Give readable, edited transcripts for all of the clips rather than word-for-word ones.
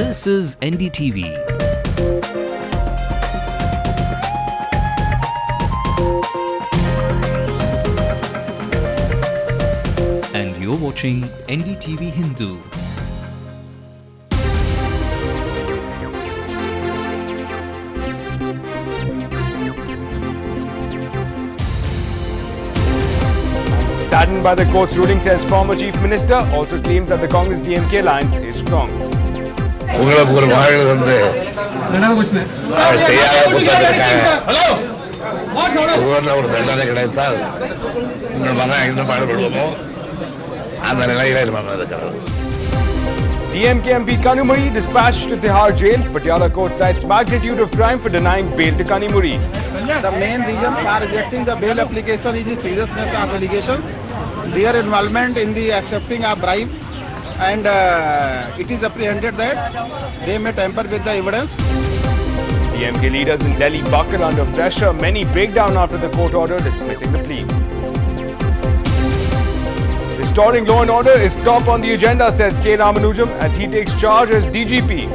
This is NDTV. And you're watching NDTV Hindu. Saddened by the court's ruling, says former Chief Minister, also claims that the Congress-DMK alliance is strong. DMK MP Kanimuri dispatched to Tihar jail. Patiala court cites magnitude of crime for denying bail to Kanimuri. The main reason for rejecting the bail application is the seriousness of allegations, their involvement in the accepting of bribe, and it is apprehended that they may tamper with the evidence. DMK leaders in Delhi buckle under pressure. Many break down after the court order dismissing the plea. Restoring law and order is top on the agenda, says K. Ramanujam as he takes charge as DGP.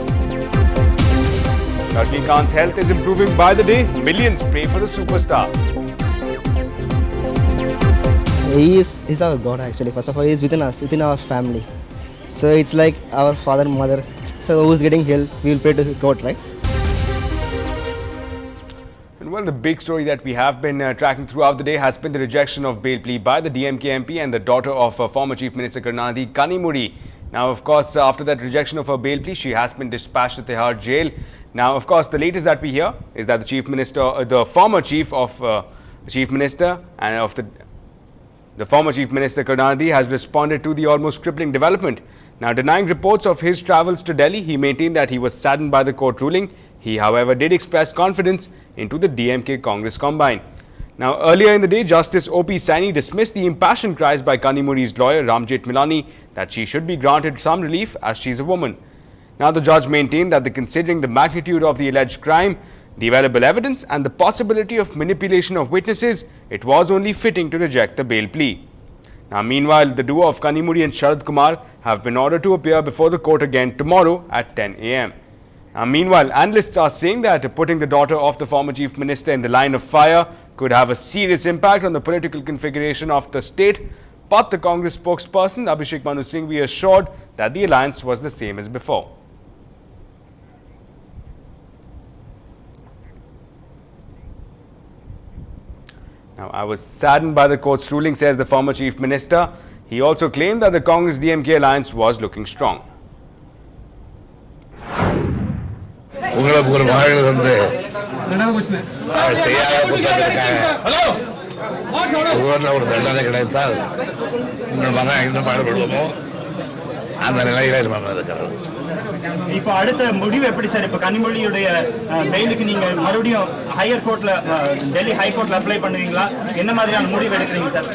Rajnikant's health is improving by the day. Millions pray for the superstar. He's our God actually. First of all, he is within us, within our family. So it's like our father, mother. So who's getting healed, we will pray to God, right? And well, the big story that we have been tracking throughout the day has been the rejection of bail plea by the DMK MP and the daughter of former Chief Minister Karunanidhi, Kanimuri. Now, of course, after that rejection of her bail plea, she has been dispatched to Tihar jail. Now, of course, the latest that we hear is that the Chief Minister, the former Chief of Chief Minister and of the former Chief Minister Karunanidhi has responded to the almost crippling development. Now, denying reports of his travels to Delhi, he maintained that he was saddened by the court ruling. He, however, did express confidence into the DMK Congress combine. Now, earlier in the day, Justice O.P. Saini dismissed the impassioned cries by Kanimuri's lawyer, Ram Jethmalani, that she should be granted some relief as she is a woman. Now, the judge maintained that considering the magnitude of the alleged crime, the available evidence and the possibility of manipulation of witnesses, it was only fitting to reject the bail plea. Now, meanwhile, the duo of Kanimuri and Sharad Kumar have been ordered to appear before the court again tomorrow at 10 a.m. Now, meanwhile, analysts are saying that putting the daughter of the former Chief Minister in the line of fire could have a serious impact on the political configuration of the state. But the Congress spokesperson Abhishek Manu Singhvi assured that the alliance was the same as before. Now, I was saddened by the court's ruling, says the former Chief Minister. He also claimed that the Congress-DMK alliance was looking strong. இப்போ அடுத்த முடிவு எப்படி sir? இப்போ கனிமொழியுடைய பெயிலுக்கு நீங்க மறுபடியும் higher கோர்ட்ல Delhi high கோர்ட்ல apply பண்ணுவீங்களா? என்ன மாதிரியான முடிவு எடுக்கிறீங்க சார்?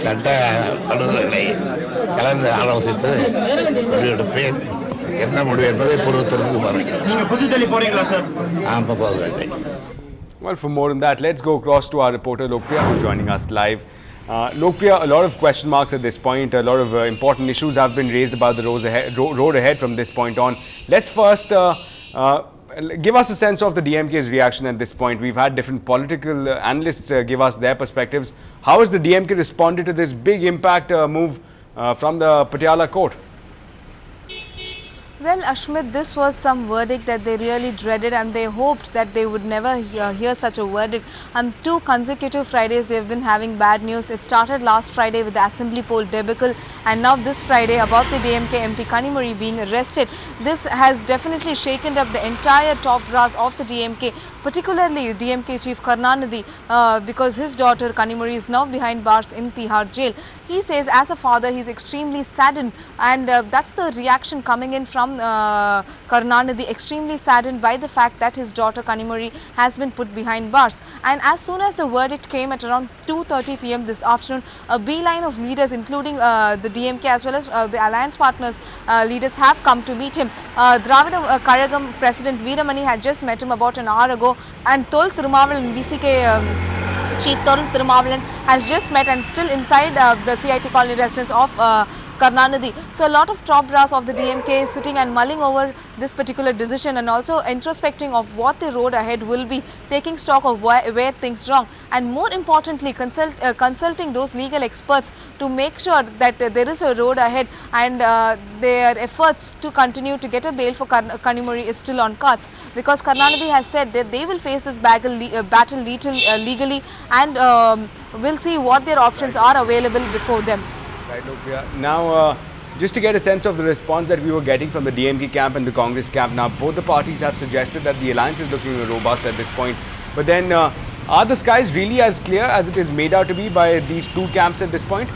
சட்ட அலுவலர்களை கலந்து ஆலோசித்து முடிவெடுப்பேன். என்ன முடிவு என்பதை பொறுத்திருந்து பாருங்கள். நீங்க புதுடெல்லி போறீங்களா சார்? ஆமா போகிறேன். Well, for more on that, let's go across to our reporter Lokpriya, who's joining us live. Lokpriya, a lot of question marks at this point. A lot of important issues have been raised about the road ahead from this point on. Let's first give us a sense of the DMK's reaction at this point. We've had different political analysts give us their perspectives. How has the DMK responded to this big impact move from the Patiala court? Well, Ashmit, this was some verdict that they really dreaded, and they hoped that they would never hear such a verdict. On 2 consecutive Fridays, they've been having bad news. It started last Friday with the assembly poll debacle, and now this Friday about the DMK MP Kanimuri being arrested. This has definitely shaken up the entire top brass of the DMK, particularly DMK Chief Karunanidhi, because his daughter Kanimuri is now behind bars in Tihar jail. He says as a father, he's extremely saddened, and that's the reaction coming in from Karunanidhi, extremely saddened by the fact that his daughter Kanimuri has been put behind bars. And as soon as the verdict came at around 2:30 p.m. this afternoon, a beeline of leaders, including the DMK as well as the alliance partners leaders, have come to meet him. Dravida Kazhagam President Veeramani had just met him about an hour ago, and Tol Thirumavelan BCK Chief Thoril Thirumavalan has just met and still inside the CIT colony residence of Karunanidhi. So a lot of top brass of the DMK sitting and mulling over this particular decision and also introspecting of what the road ahead will be, taking stock of where things wrong, and more importantly consulting those legal experts to make sure that there is a road ahead, and their efforts to continue to get a bail for Kanimozhi is still on cards, because Karunanidhi has said that they will face this battle legally, and will see what their options are available before them. Right, Lokia. Now, just to get a sense of the response that we were getting from the DMK camp and the Congress camp, now both the parties have suggested that the alliance is looking robust at this point. But then, are the skies really as clear as it is made out to be by these two camps at this point?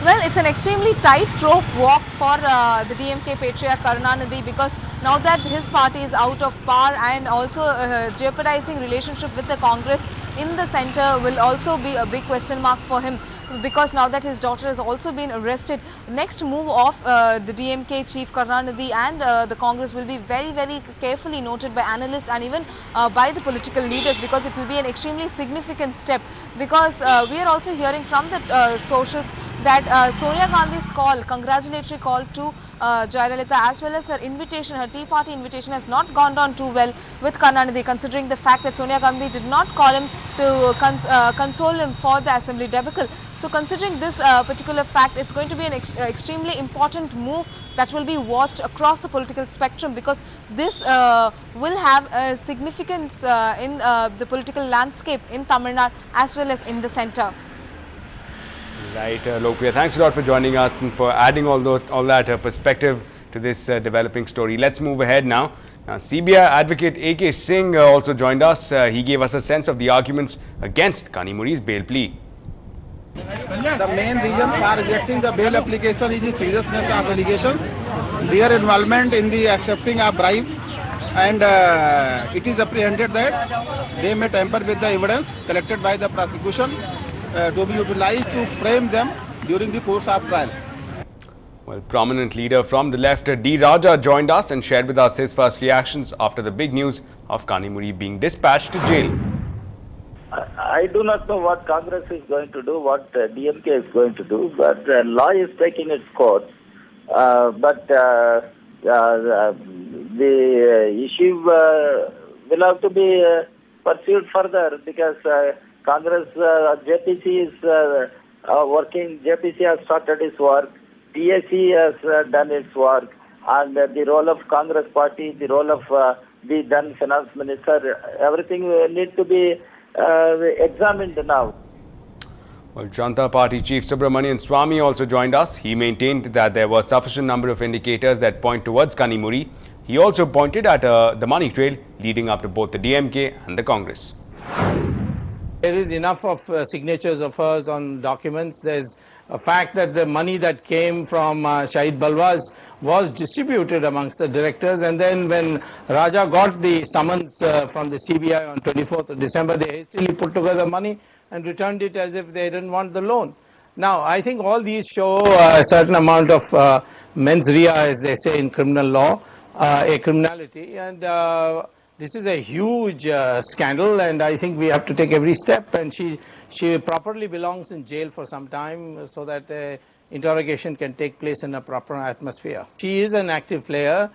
Well, it's an extremely tightrope walk for the DMK patriarch Karunanidhi, because now that his party is out of power and also jeopardizing relationship with the Congress in the centre will also be a big question mark for him, because now that his daughter has also been arrested, next move of the DMK chief Karunanidhi and the Congress will be very, very carefully noted by analysts and even by the political leaders, because it will be an extremely significant step, because we are also hearing from the sources that Sonia Gandhi's call, congratulatory call to Jayalalitha, as well as her invitation, her Tea Party invitation, has not gone down too well with Karunanidhi, considering the fact that Sonia Gandhi did not call him to console him for the assembly debacle. So considering this particular fact, it's going to be an extremely important move that will be watched across the political spectrum, because this will have a significance in the political landscape in Tamil Nadu as well as in the centre. Right, Lokia, thanks a lot for joining us and for adding all that perspective to this developing story. Let's move ahead now. CBI advocate A.K. Singh also joined us. He gave us a sense of the arguments against Kanimozhi's bail plea. The main reason for rejecting the bail application is the seriousness of allegations, their involvement in the accepting of bribe, and it is apprehended that they may tamper with the evidence collected by the prosecution to be utilized to frame them during the course of trial. Well, prominent leader from the left, D. Raja, joined us and shared with us his first reactions after the big news of Kanimozhi being dispatched to jail. I do not know what Congress is going to do, what DMK is going to do, but law is taking its course. But the issue will have to be pursued further, because Congress, JPC is working, JPC has started its work, PAC has done its work, and the role of Congress party, the role of the then finance minister, everything needs to be examined now. Well, Janata Party Chief Subramanian Swamy also joined us. He maintained that there was sufficient number of indicators that point towards Kanimozhi. He also pointed at the money trail leading up to both the DMK and the Congress. There is enough of signatures of hers on documents. There's a fact that the money that came from Shahid Balwaz was distributed amongst the directors, and then when Raja got the summons from the CBI on 24th of December, they hastily put together money and returned it as if they didn't want the loan. Now, I think all these show a certain amount of mens rea, as they say in criminal law, a criminality, and this is a huge scandal, and I think we have to take every step, and she properly belongs in jail for some time so that interrogation can take place in a proper atmosphere. She is an active player.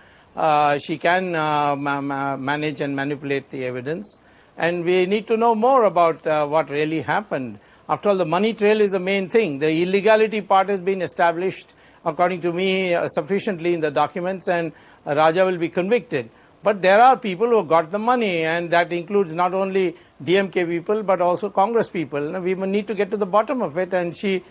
She can manage and manipulate the evidence, and we need to know more about what really happened. After all, the money trail is the main thing. The illegality part has been established, according to me, sufficiently in the documents, and Raja will be convicted. But there are people who got the money, and that includes not only DMK people but also Congress people. We need to get to the bottom of it, and she's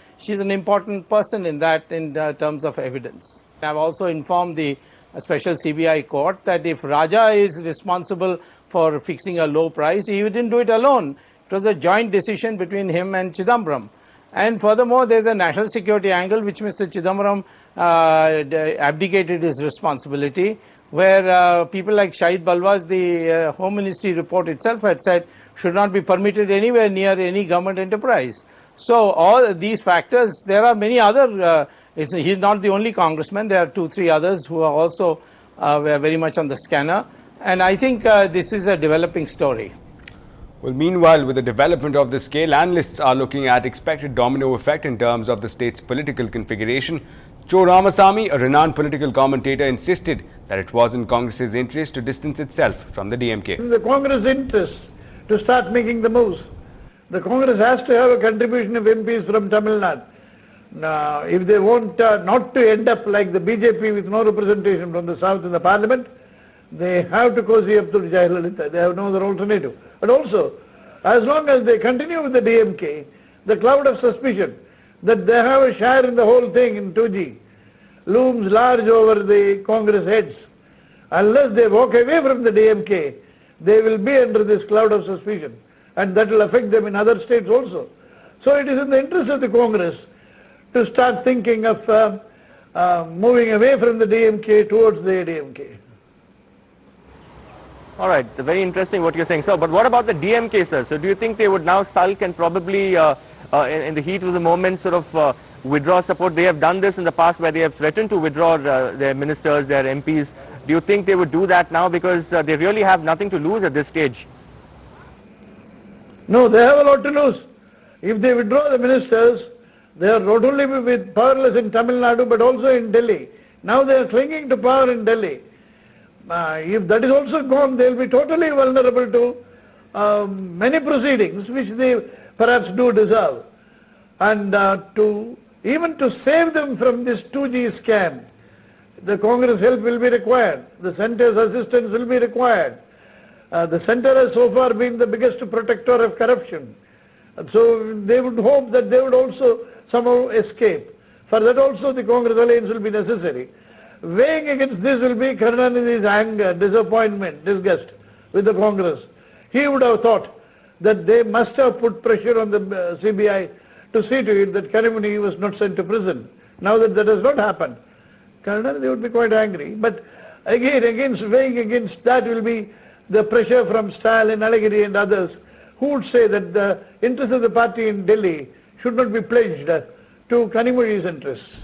an important person in that in terms of evidence. I've also informed the special CBI court that if Raja is responsible for fixing a low price, he didn't do it alone. It was a joint decision between him and Chidambaram. And furthermore, there's a national security angle which Mr. Chidambaram abdicated his responsibility, where people like Shahid Balwaz, the Home Ministry report itself had said, should not be permitted anywhere near any government enterprise. So all these factors, there are many other, he's not the only congressman, there are 2-3 others who are also were very much on the scanner, and I think this is a developing story. Well, meanwhile, with the development of the scale, analysts are looking at expected domino effect in terms of the state's political configuration. Cho Ramasamy, a renowned political commentator, insisted that it was in Congress's interest to distance itself from the DMK. In the Congress interest to start making the moves. The Congress has to have a contribution of MPs from Tamil Nadu. Now, if they want not to end up like the BJP with no representation from the south in the parliament, they have to cozy up to Jayalalitha. They have no other alternative. But also, as long as they continue with the DMK, the cloud of suspicion that they have a share in the whole thing in 2G looms large over the Congress heads. Unless they walk away from the DMK, they will be under this cloud of suspicion, and that will affect them in other states also. So it is in the interest of the Congress to start thinking of moving away from the DMK towards the ADMK. All right, very interesting what you're saying, sir. But what about the DMK, sir? So do you think they would now sulk and probably in the heat of the moment sort of withdraw support? They have done this in the past where they have threatened to withdraw their ministers, their MPs. Do you think they would do that now because they really have nothing to lose at this stage? No, they have a lot to lose. If they withdraw the ministers, they are not only with powerless in Tamil Nadu but also in Delhi. Now they are clinging to power in Delhi. If that is also gone, they will be totally vulnerable to many proceedings which they perhaps do deserve. And even to save them from this 2G scam, the Congress help will be required. The centre's assistance will be required. The centre has so far been the biggest protector of corruption. And so they would hope that they would also somehow escape. For that also the Congress alliance will be necessary. Weighing against this will be Karunanidhi's anger, disappointment, disgust with the Congress. He would have thought that they must have put pressure on the CBI to see to it that Kanimuni was not sent to prison. Now that that has not happened, Karunanidhi would be quite angry. But again, weighing against that will be the pressure from Stalin, Alagiri and others who would say that the interests of the party in Delhi should not be pledged to Kanimuni's interests.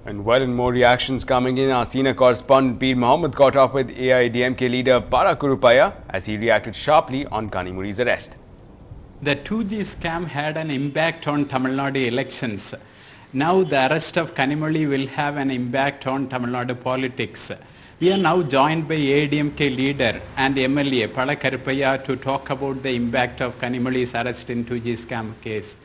And well, in more reactions coming in, our senior correspondent Peer Mohammed caught up with AIADMK leader Para Kurupaya as he reacted sharply on Kanimuri's arrest. The 2G scam had an impact on Tamil Nadu elections. Now the arrest of Kanimuri will have an impact on Tamil Nadu politics. We are now joined by AIADMK leader and MLA Para Kurupaya to talk about the impact of Kanimuri's arrest in 2G scam case.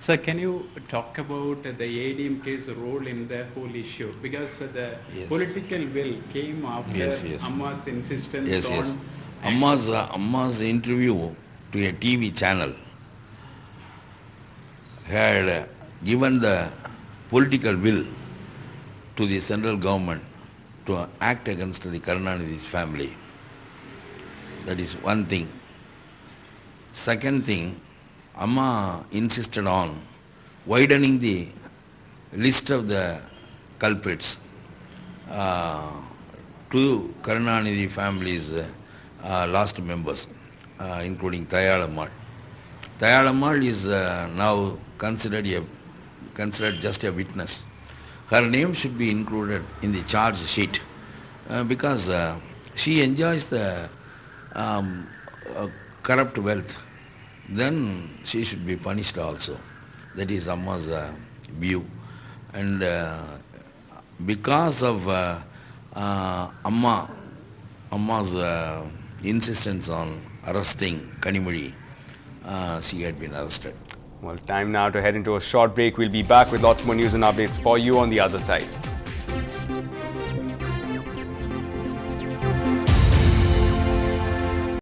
Sir, can you talk about the AIADMK's role in the whole issue? Because the political will came after Amma's insistence on... Amma's interview to a TV channel had given the political will to the central government to act against the Karunanidhi's family. That is one thing. Second thing, Amma insisted on widening the list of the culprits to Karunanidhi family's last members, including Tayalammal. Tayalammal is now considered just a witness. Her name should be included in the charge sheet because she enjoys the corrupt wealth. Then she should be punished also. That is Amma's view. And because of Amma's insistence on arresting Kanimuri, she had been arrested. Well, time now to head into a short break. We'll be back with lots more news and updates for you on the other side.